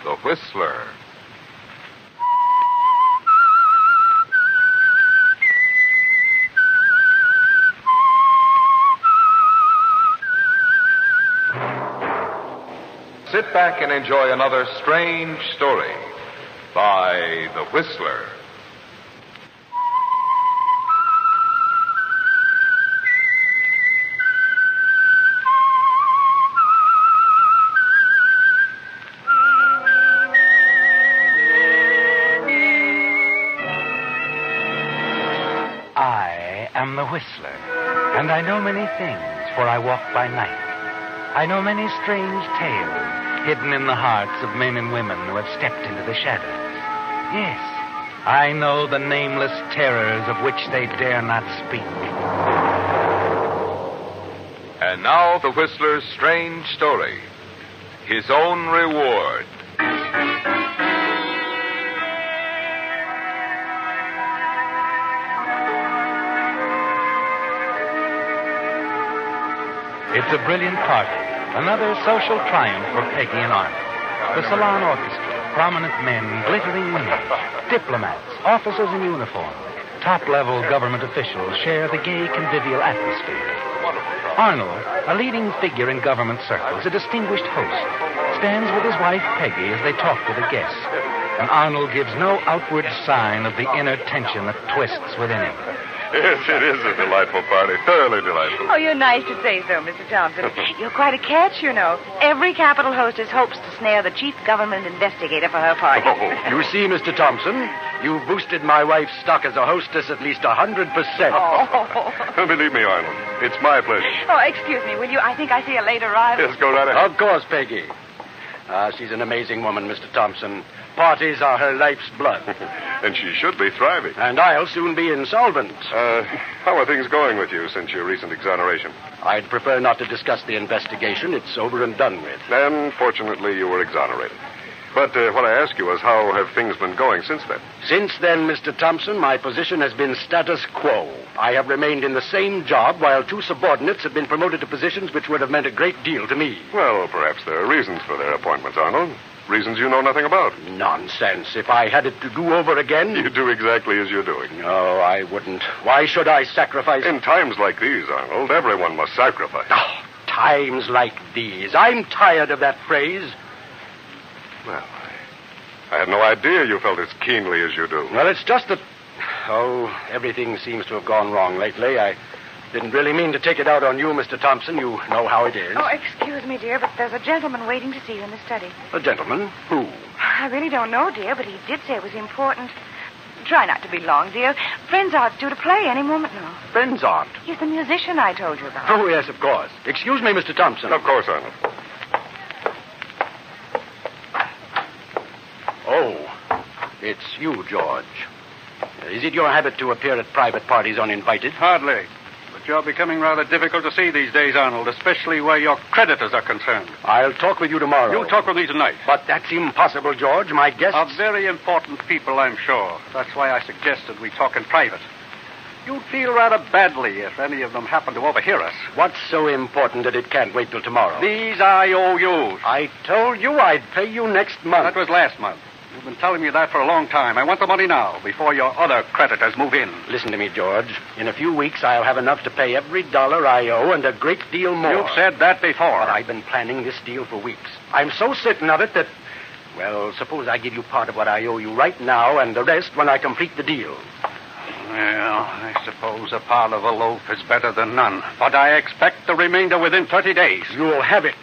The Whistler. Sit back and enjoy another strange story by The Whistler. I am the Whistler, and I know many things, for I walk by night. I know many strange tales hidden in the hearts of men and women who have stepped into the shadows. Yes, I know the nameless terrors of which they dare not speak. And now the Whistler's strange story. His own reward. It's a brilliant party. Another social triumph for Peggy and Arnold. The salon orchestra, prominent men, glittering women, diplomats, officers in uniform, top-level government officials share the gay, convivial atmosphere. Arnold, a leading figure in government circles, a distinguished host, stands with his wife Peggy as they talk to the guests. And Arnold gives no outward sign of the inner tension that twists within him. Yes, it is a delightful party. Thoroughly delightful. Oh, you're nice to say so, Mr. Thompson. You're quite a catch, you know. Every Capitol hostess hopes to snare the chief government investigator for her party. Oh. You see, Mr. Thompson, you've boosted my wife's stock as a hostess at least 100%. Oh. Believe me, Arnold, it's my pleasure. Oh, excuse me, will you? I think I see a late arrival. Yes, go right ahead. Of course, Peggy. She's an amazing woman, Mr. Thompson. Parties are her life's blood. And she should be thriving. And I'll soon be insolvent. How are things going with you since your recent exoneration? I'd prefer not to discuss the investigation. It's over and done with. Then, fortunately, you were exonerated. But what I ask you is, how have things been going since then? Since then, Mr. Thompson, my position has been status quo. I have remained in the same job while two subordinates have been promoted to positions which would have meant a great deal to me. Well, perhaps there are reasons for their appointments, Arnold. Reasons you know nothing about. Nonsense. If I had it to do over again... You do exactly as you're doing. No, I wouldn't. Why should I sacrifice... In times like these, Arnold, everyone must sacrifice. Oh, times like these. I'm tired of that phrase. Well, I had no idea you felt as keenly as you do. Well, it's just that... Oh, everything seems to have gone wrong lately. I didn't really mean to take it out on you, Mr. Thompson. You know how it is. Oh, excuse me, dear, but there's a gentleman waiting to see you in the study. A gentleman? Who? I really don't know, dear, but he did say it was important. Try not to be long, dear. Friends aren't due to play any moment now. Friends aren't. He's the musician I told you about. Oh, yes, of course. Excuse me, Mr. Thompson. Of course, Arnold. Oh, it's you, George. Is it your habit to appear at private parties uninvited? Hardly. But you're becoming rather difficult to see these days, Arnold, especially where your creditors are concerned. I'll talk with you tomorrow. You'll talk with me tonight. But that's impossible, George. My guests... Are very important people, I'm sure. That's why I suggested we talk in private. You'd feel rather badly if any of them happened to overhear us. What's so important that it can't wait till tomorrow? These IOUs. I told you I'd pay you next month. That was last month. You've been telling me that for a long time. I want the money now, before your other creditors move in. Listen to me, George. In a few weeks, I'll have enough to pay every dollar I owe and a great deal more. You've said that before. But I've been planning this deal for weeks. I'm so certain of it that... Well, suppose I give you part of what I owe you right now and the rest when I complete the deal. Well, I suppose a part of a loaf is better than none. But I expect the remainder within 30 days. You'll have it.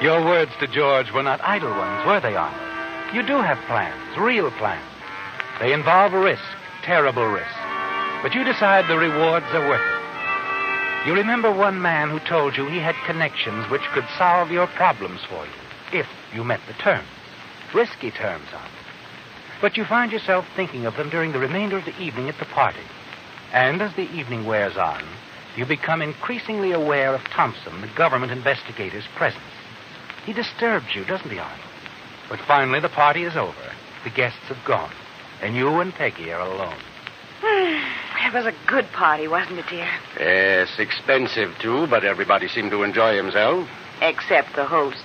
Your words to George were not idle ones, were they, Arnold? You do have plans, real plans. They involve risk, terrible risk. But you decide the rewards are worth it. You remember one man who told you he had connections which could solve your problems for you, if you met the terms. Risky terms, Arnold. But you find yourself thinking of them during the remainder of the evening at the party. And as the evening wears on, you become increasingly aware of Thompson, the government investigator's presence. He disturbs you, doesn't he, Arnold? But finally, the party is over. The guests have gone. And you and Peggy are alone. was a good party, wasn't it, dear? Yes, expensive, too, but everybody seemed to enjoy himself. Except the host.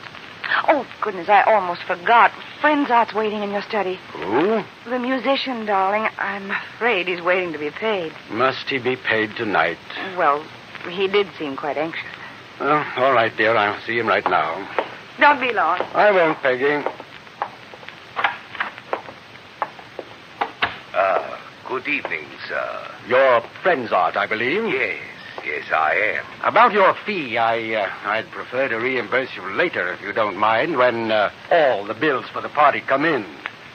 Oh, goodness, I almost forgot. Frenzart's waiting in your study. Who? The musician, darling. I'm afraid he's waiting to be paid. Must he be paid tonight? Well, he did seem quite anxious. Well, all right, dear. I'll see him right now. Don't be long. I won't, Peggy. Good evening, sir. Your Frenzart, I believe? Yes, I am. About your fee, I'd prefer to reimburse you later, if you don't mind, when all the bills for the party come in.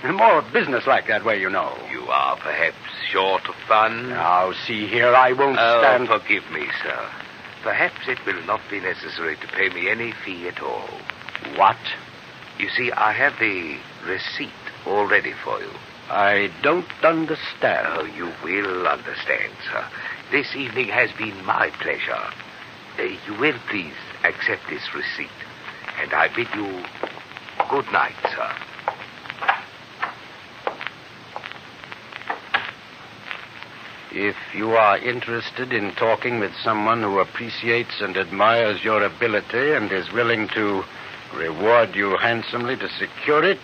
More business-like that way, you know. You are perhaps short of funds? Now, see here, I won't stand... Forgive me, sir. Perhaps it will not be necessary to pay me any fee at all. What? You see, I have the receipt all ready for you. I don't understand. Oh, you will understand, sir. This evening has been my pleasure. You will please accept this receipt. And I bid you good night, sir. If you are interested in talking with someone who appreciates and admires your ability and is willing to reward you handsomely to secure it,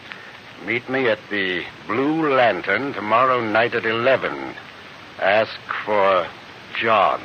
meet me at the Blue Lantern tomorrow night at 11. Ask for John.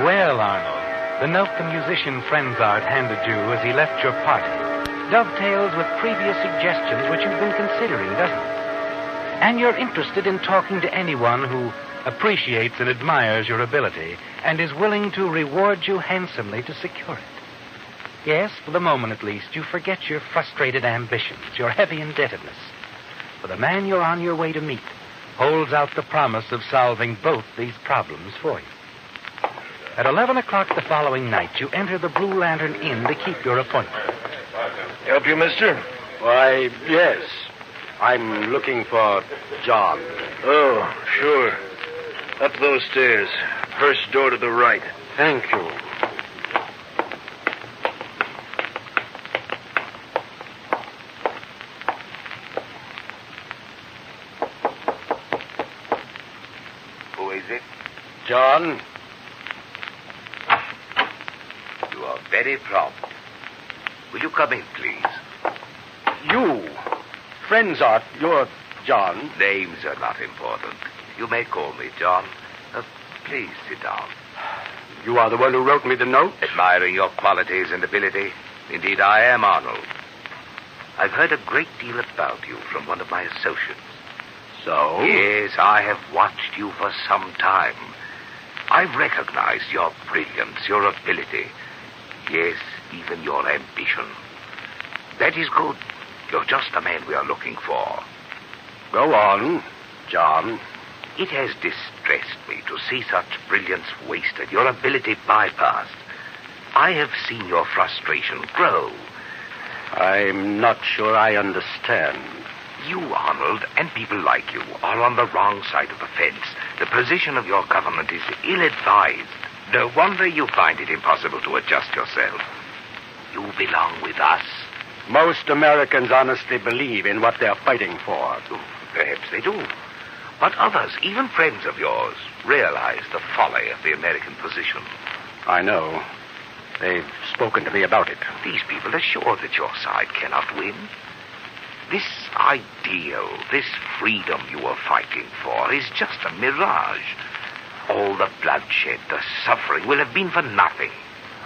Well, Arnold, the note the musician Frenzart handed you as he left your party dovetails with previous suggestions which you've been considering, doesn't it? And you're interested in talking to anyone who appreciates and admires your ability and is willing to reward you handsomely to secure it. Yes, for the moment at least, you forget your frustrated ambitions, your heavy indebtedness. For the man you're on your way to meet holds out the promise of solving both these problems for you. At 11 o'clock the following night, you enter the Blue Lantern Inn to keep your appointment. Help you, mister? Why, yes. I'm looking for John. Oh, sure. Up those stairs. First door to the right. Thank you. Who is it? John? You are very prompt. Will you come in, please? You? Frenzart, you're John. Names are not important. You may call me John. Please sit down. You are the one who wrote me the note? Admiring your qualities and ability. Indeed, I am, Arnold. I've heard a great deal about you from one of my associates. So? Yes, I have watched you for some time. I've recognized your brilliance, your ability. Yes, even your ambition. That is good. You're just the man we are looking for. Go on, John. It has distressed me to see such brilliance wasted, your ability bypassed. I have seen your frustration grow. I'm not sure I understand. You, Arnold, and people like you are on the wrong side of the fence. The position of your government is ill-advised. No wonder you find it impossible to adjust yourself. You belong with us. Most Americans honestly believe in what they're fighting for. Perhaps they do. But others, even friends of yours, realize the folly of the American position. I know. They've spoken to me about it. These people are sure that your side cannot win. This ideal, this freedom you are fighting for is just a mirage. All the bloodshed, the suffering will have been for nothing.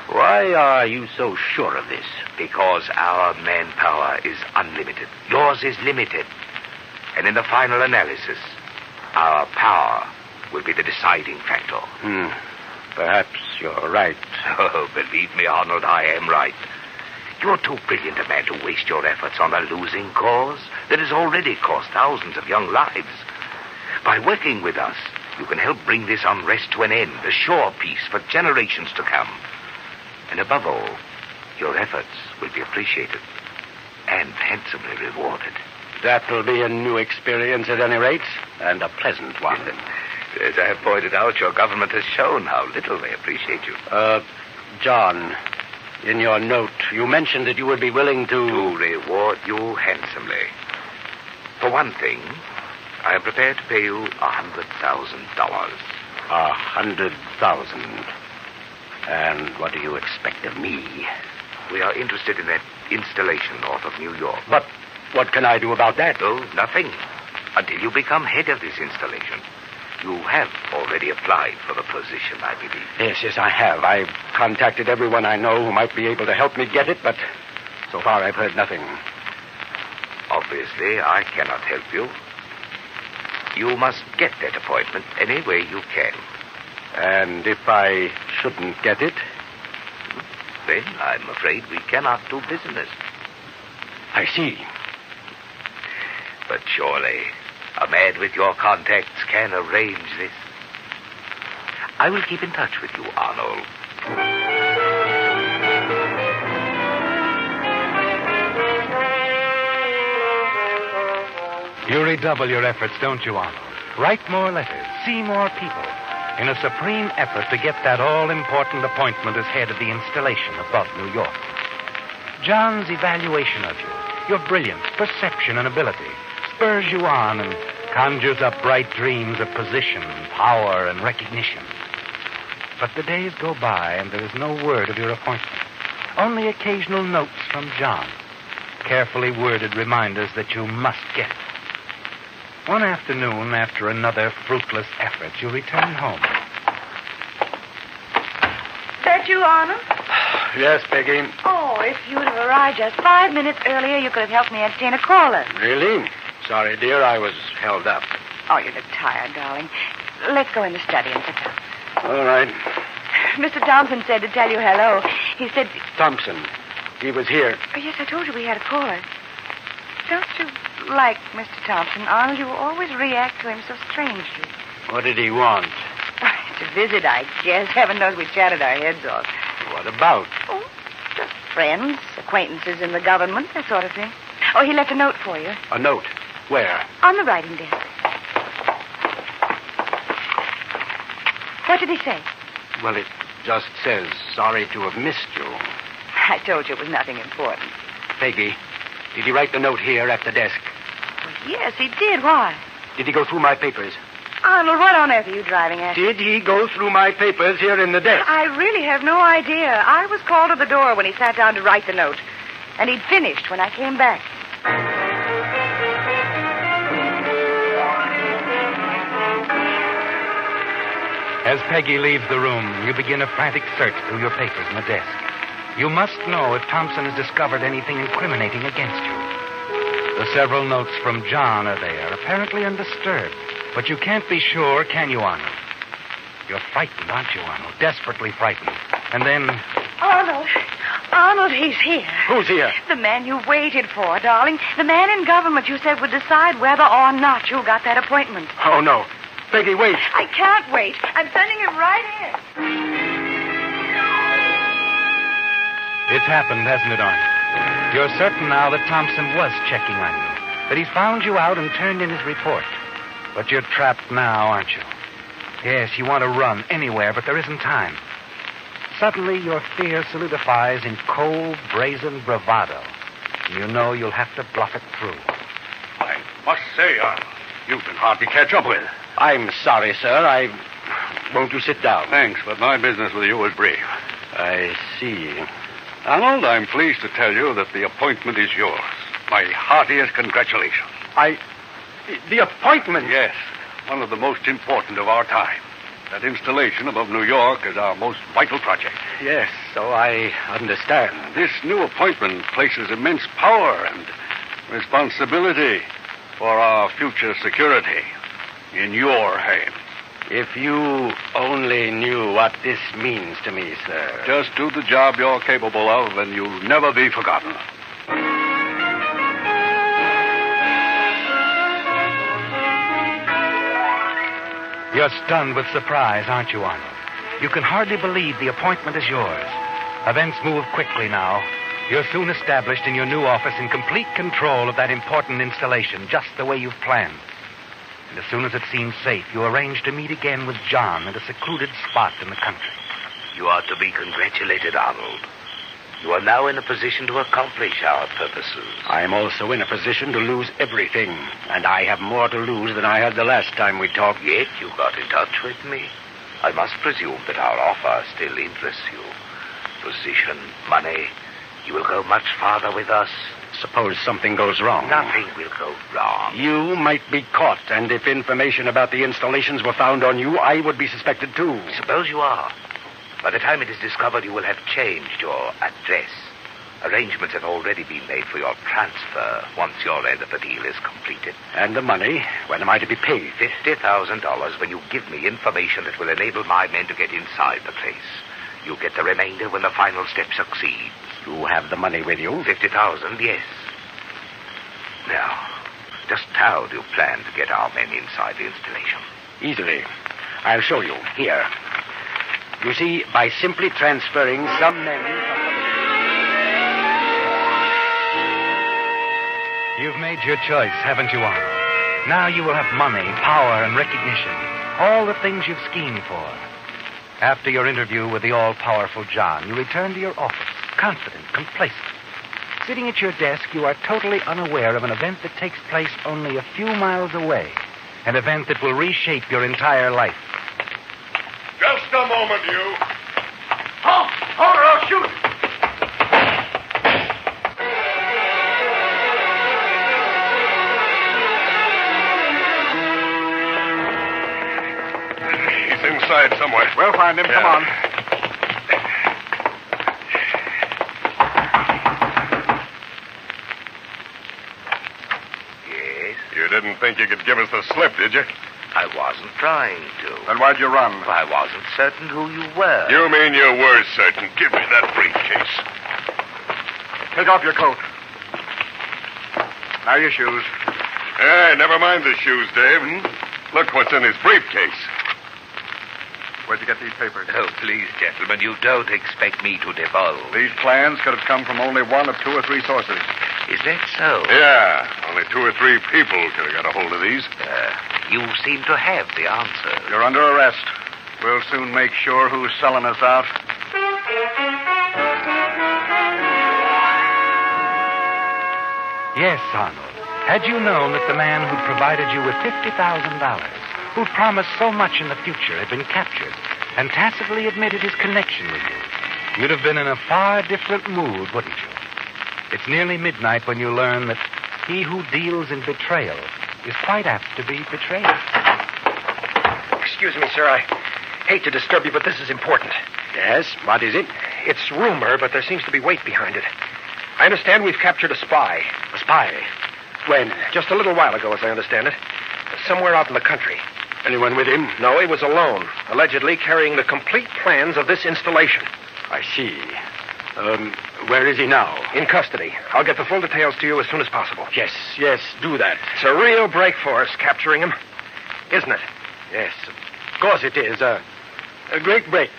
Why are you so sure of this? Because our manpower is unlimited. Yours is limited. And in the final analysis, our power will be the deciding factor. Perhaps you're right. Oh, believe me, Arnold, I am right. You're too brilliant a man to waste your efforts on a losing cause that has already cost thousands of young lives. By working with us, you can help bring this unrest to an end, a sure peace for generations to come. And above all, your efforts will be appreciated and handsomely rewarded. That will be a new experience at any rate, and a pleasant one. As I have pointed out, your government has shown how little they appreciate you. John, in your note, you mentioned that you would be willing to... To reward you handsomely. For one thing, I am prepared to pay you $100,000. 100,000. And what do you expect of me? We are interested in that installation north of New York. But what can I do about that? Oh, nothing. Until you become head of this installation. You have already applied for the position, I believe. Yes, I have. I've contacted everyone I know who might be able to help me get it, but so far I've heard nothing. Obviously, I cannot help you. You must get that appointment any way you can. And if I shouldn't get it? Then I'm afraid we cannot do business. I see. But surely, a man with your contacts can arrange this. I will keep in touch with you, Arnold. You redouble your efforts, don't you, Arnold? Write more letters, see more people, in a supreme effort to get that all-important appointment as head of the installation above New York. John's evaluation of you, your brilliance, perception, and ability, spurs you on and conjures up bright dreams of position, power, and recognition. But the days go by, and there is no word of your appointment. Only occasional notes from John, carefully worded reminders that you must get it. One afternoon, after another fruitless effort, you return home. That you, Arnold? Yes, Peggy. Oh, if you'd have arrived just 5 minutes earlier, you could have helped me entertain a caller. Really? Sorry, dear, I was held up. Oh, you look tired, darling. Let's go in the study and sit down. All right. Mr. Thompson said to tell you hello. He said... Thompson. He was here. Oh, yes, I told you we had a caller. Don't you like Mr. Thompson, Arnold? You always react to him so strangely. What did he want? It's a visit, I guess. Heaven knows we chatted our heads off. What about? Oh, just friends, acquaintances in the government, that sort of thing. Oh, he left a note for you. A note? Where? On the writing desk. What did he say? Well, it just says, sorry to have missed you. I told you it was nothing important. Peggy, did he write the note here at the desk? Well, yes, he did. Why? Did he go through my papers? Arnold, what on earth are you driving at? Did he go through my papers here in the desk? I really have no idea. I was called to the door when he sat down to write the note. And he'd finished when I came back. As Peggy leaves the room, you begin a frantic search through your papers in the desk. You must know if Thompson has discovered anything incriminating against you. The several notes from John are there, apparently undisturbed. But you can't be sure, can you, Arnold? You're frightened, aren't you, Arnold? Desperately frightened. And then... Arnold! Arnold, he's here. Who's here? The man you waited for, darling. The man in government you said would decide whether or not you got that appointment. Oh, no. Peggy, wait. I can't wait. I'm sending him right in. It's happened, hasn't it, Arnold? You're certain now that Thompson was checking on you, that he's found you out and turned in his report. But you're trapped now, aren't you? Yes, you want to run anywhere, but there isn't time. Suddenly, your fear solidifies in cold, brazen bravado. And you know you'll have to bluff it through. I must say, Arnold, you can hardly catch up with. I'm sorry, sir. Won't you sit down? Thanks, but my business with you is brief. I see. Arnold, I'm pleased to tell you that the appointment is yours. My heartiest congratulations. The appointment? Yes, one of the most important of our time. That installation above New York is our most vital project. Yes, so I understand. This new appointment places immense power and responsibility for our future security in your hands. If you only knew what this means to me, sir. Just do the job you're capable of, and you'll never be forgotten. You're stunned with surprise, aren't you, Arnold? You can hardly believe the appointment is yours. Events move quickly now. You're soon established in your new office in complete control of that important installation, just the way you've planned. And as soon as it seems safe, you arrange to meet again with John at a secluded spot in the country. You are to be congratulated, Arnold. You are now in a position to accomplish our purposes. I am also in a position to lose everything, and I have more to lose than I had the last time we talked. Yet you got in touch with me. I must presume that our offer still interests you. Position, money. You will go much farther with us. Suppose something goes wrong. Nothing will go wrong. You might be caught, and if information about the installations were found on you, I would be suspected too. Suppose you are. By the time it is discovered, you will have changed your address. Arrangements have already been made for your transfer once your end of the deal is completed. And the money? When am I to be paid? $50,000 when you give me information that will enable my men to get inside the place. You get the remainder when the final step succeeds. You have the money with you? 50,000, yes. Now, just how do you plan to get our men inside the installation? Easily. I'll show you. Here. You see, by simply transferring some men from You've made your choice, haven't you, Arnold? Now you will have money, power, and recognition. All the things you've schemed for. After your interview with the all-powerful John, you return to your office, confident, complacent. Sitting at your desk, you are totally unaware of an event that takes place only a few miles away. An event that will reshape your entire life. Just a moment, you. Hold her, I'll shoot. He's inside somewhere. We'll find him. Come on. Yes? You didn't think you could give us the slip, did you? I wasn't trying to. Then why'd you run? I wasn't certain who you were. You mean you were certain. Give me that briefcase. Take off your coat. Now your shoes. Hey, never mind the shoes, Dave. Look what's in his briefcase. Where'd you get these papers? Oh, please, gentlemen, you don't expect me to divulge. These plans could have come from only one of 2 or 3 sources. Is that so? Yeah, only 2 or 3 people could have got a hold of these. You seem to have the answer. You're under arrest. We'll soon make sure who's selling us out. Yes, Arnold. Had you known that the man who'd provided you with $50,000, who'd promised so much in the future, had been captured and tacitly admitted his connection with you, you'd have been in a far different mood, wouldn't you? It's nearly midnight when you learn that he who deals in betrayal is quite apt to be betrayed. Excuse me, sir. I hate to disturb you, but this is important. Yes? What is it? It's rumor, but there seems to be weight behind it. I understand we've captured a spy. A spy? When? Just a little while ago, as I understand it. Somewhere out in the country. Anyone with him? No, he was alone, allegedly carrying the complete plans of this installation. I see. Where is he now? In custody. I'll get the full details to you as soon as possible. Yes, do that. It's a real break for us, capturing him. Isn't it? Yes, of course it is. A great break.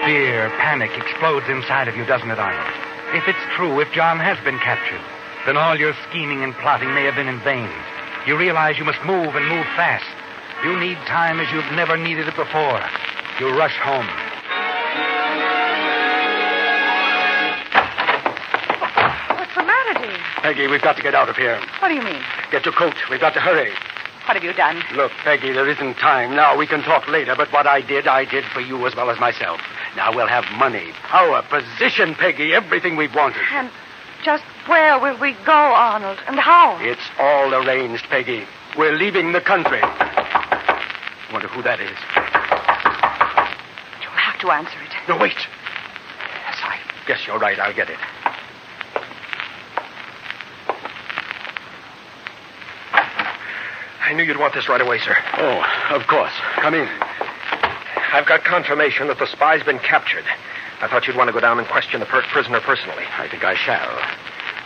Fear, panic explodes inside of you, doesn't it, Arnold? If it's true, if John has been captured, then all your scheming and plotting may have been in vain. You realize you must move and move fast. You need time as you've never needed it before. You rush home. What's the matter, Dave? Peggy, we've got to get out of here. What do you mean? Get your coat. We've got to hurry. What have you done? Look, Peggy, there isn't time now. We can talk later, but what I did for you as well as myself. Now we'll have money, power, position, Peggy, everything we've wanted. And just where will we go, Arnold? And how? It's all arranged, Peggy. We're leaving the country. Wonder who that is. You'll have to answer it. No, wait. Yes, I guess you're right. I'll get it. I knew you'd want this right away, sir. Oh, of course. Come in. I've got confirmation that the spy's been captured. I thought you'd want to go down and question the prisoner personally. I think I shall.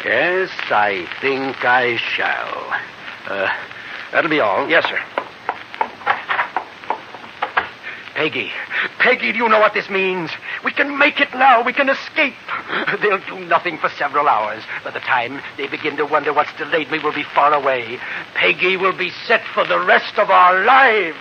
Yes, I think I shall. That'll be all. Yes, sir. Peggy. Peggy, do you know what this means? We can make it now. We can escape. They'll do nothing for several hours. By the time they begin to wonder what's delayed me, we'll be far away. Peggy will be set for the rest of our lives.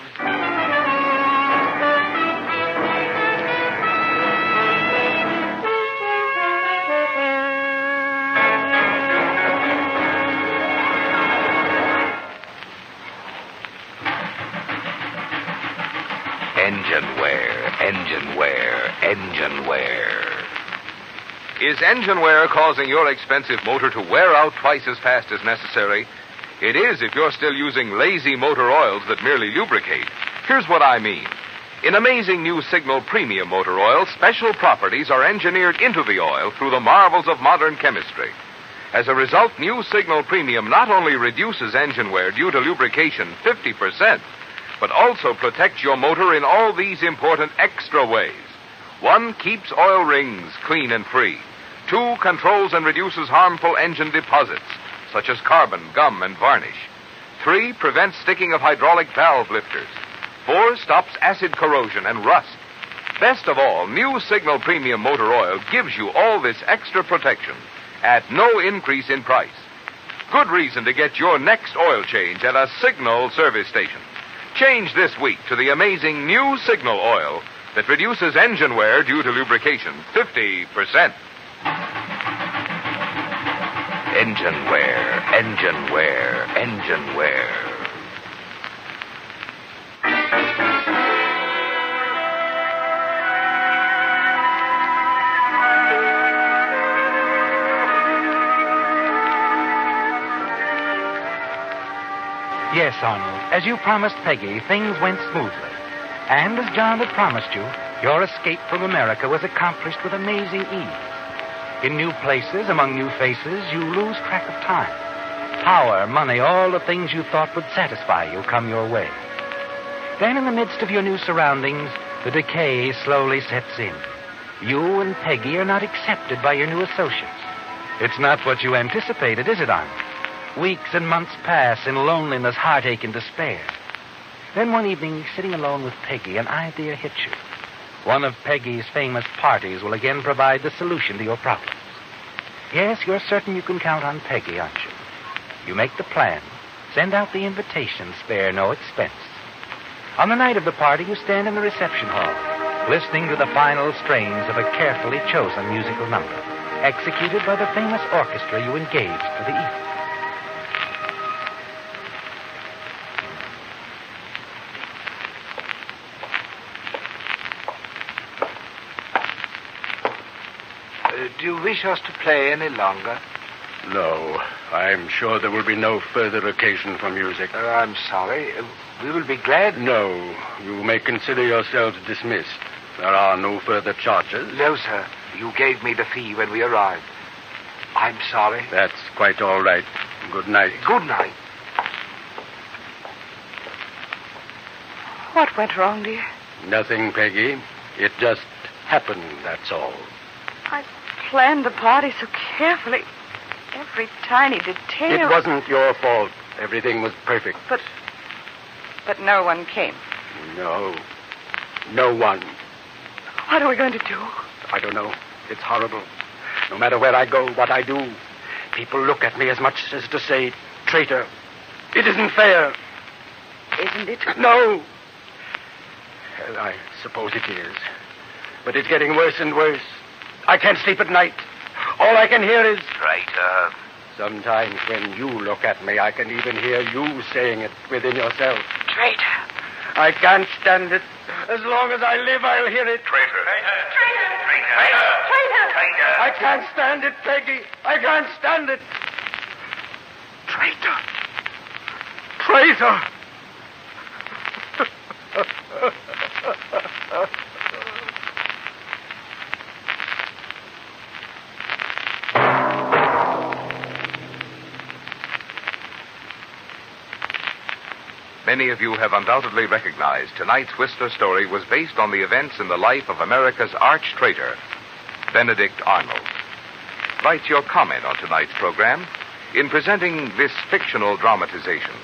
Engine wear. Is engine wear causing your expensive motor to wear out twice as fast as necessary? It is if you're still using lazy motor oils that merely lubricate. Here's what I mean. In amazing new Signal Premium Motor Oil, special properties are engineered into the oil through the marvels of modern chemistry. As a result, new Signal Premium not only reduces engine wear due to lubrication 50%, but also protects your motor in all these important extra ways. 1, keeps oil rings clean and free. 2, controls and reduces harmful engine deposits, such as carbon, gum, and varnish. 3, prevents sticking of hydraulic valve lifters. 4, stops acid corrosion and rust. Best of all, new Signal Premium Motor Oil gives you all this extra protection at no increase in price. Good reason to get your next oil change at a Signal service station. Change this week to the amazing new Signal oil that reduces engine wear due to lubrication 50%. Engine wear. Yes, Arnold. As you promised Peggy, things went smoothly. And as John had promised you, your escape from America was accomplished with amazing ease. In new places, among new faces, you lose track of time. Power, money, all the things you thought would satisfy you come your way. Then in the midst of your new surroundings, the decay slowly sets in. You and Peggy are not accepted by your new associates. It's not what you anticipated, is it, Arnold? Weeks and months pass in loneliness, heartache, and despair. Then one evening, sitting alone with Peggy, an idea hits you. One of Peggy's famous parties will again provide the solution to your problems. Yes, you're certain you can count on Peggy, aren't you? You make the plan, send out the invitation, spare no expense. On the night of the party, you stand in the reception hall, listening to the final strains of a carefully chosen musical number, executed by the famous orchestra you engaged for the evening. Do you wish us to play any longer? No, I'm sure there will be no further occasion for music. I'm sorry. We will be glad. No, you may consider yourselves dismissed. There are no further charges. No, sir. You gave me the fee when we arrived. I'm sorry. That's quite all right. Good night. Good night. What went wrong, dear? Nothing, Peggy. It just happened, that's all. I planned the party so carefully. Every tiny detail. It wasn't your fault. Everything was perfect. But no one came. No. No one. What are we going to do? I don't know. It's horrible. No matter where I go, what I do, people look at me as much as to say, traitor. It isn't fair. Isn't it? No. Well, I suppose it is. But it's getting worse and worse. I can't sleep at night. All I can hear is... Traitor. Sometimes when you look at me, I can even hear you saying it within yourself. Traitor. I can't stand it. As long as I live, I'll hear it. Traitor. I can't stand it, Peggy. I can't stand it. Traitor. Traitor. Many of you have undoubtedly recognized tonight's Whistler story was based on the events in the life of America's arch traitor, Benedict Arnold. write your comment on tonight's program. In presenting this fictional dramatization,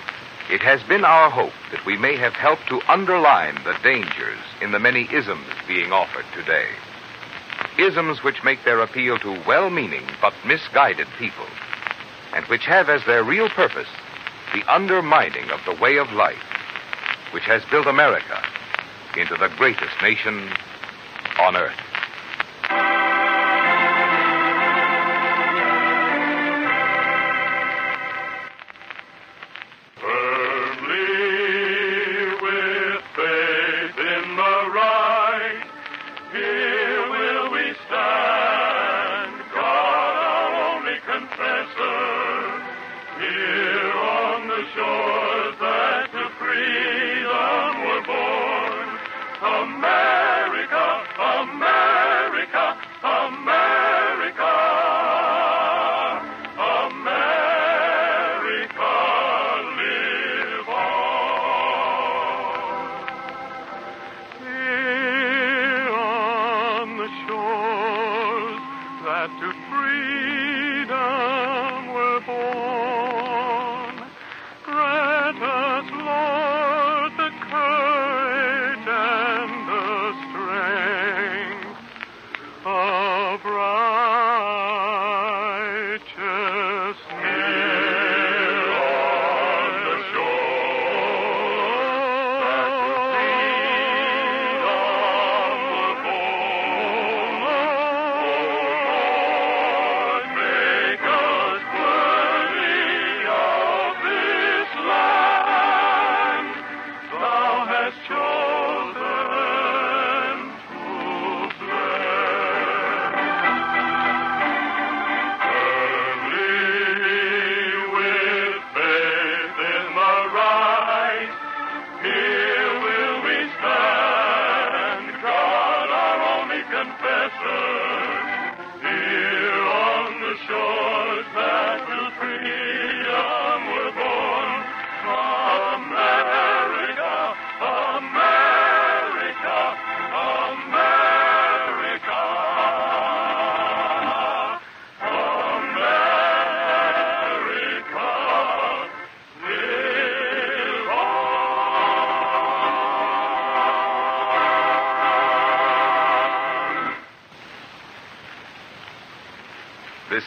it has been our hope that we may have helped to underline the dangers in the many isms being offered today. Isms which make their appeal to well-meaning but misguided people, and which have as their real purpose the undermining of the way of life which has built America into the greatest nation on earth.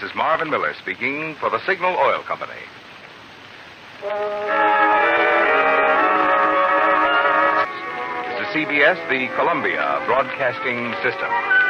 This is Marvin Miller speaking for the Signal Oil Company. This is CBS, the Columbia Broadcasting System.